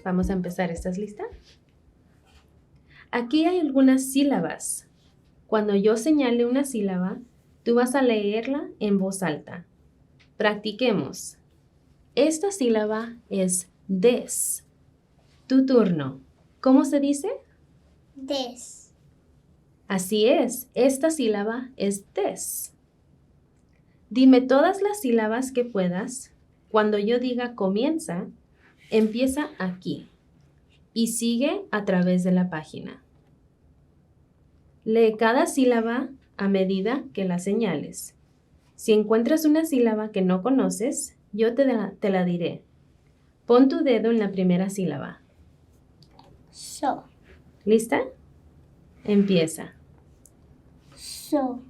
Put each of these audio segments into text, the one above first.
Vamos a empezar. ¿Estás lista? Aquí hay algunas sílabas. Cuando yo señale una sílaba, tú vas a leerla en voz alta. Practiquemos. Esta sílaba es des. Tu turno. ¿Cómo se dice? Des. Así es, esta sílaba es des. Dime todas las sílabas que puedas. Cuando yo diga comienza, empieza aquí y sigue a través de la página. Lee cada sílaba a medida que la señales. Si encuentras una sílaba que no conoces, yo te la diré. Pon tu dedo en la primera sílaba. So. ¿Lista? Empieza. So.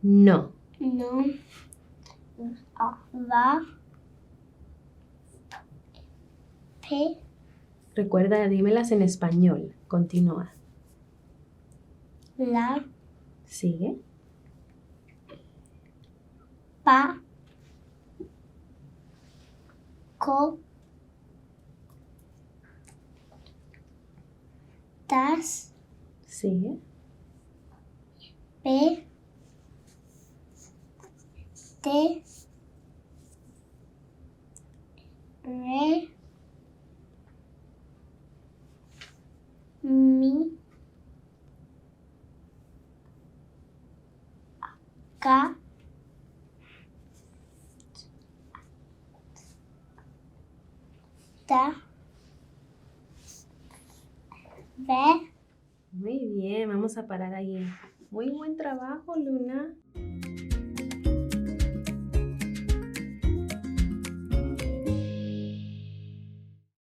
No. No. Va. Pe. Recuerda, dímelas en español. Continúa. La. Sigue. Pa. Co. Tas. Sigue. Pe. Te. Re. Mi. Ca. Ta. Ve. Muy bien, vamos a parar ahí. Muy buen trabajo, Luna.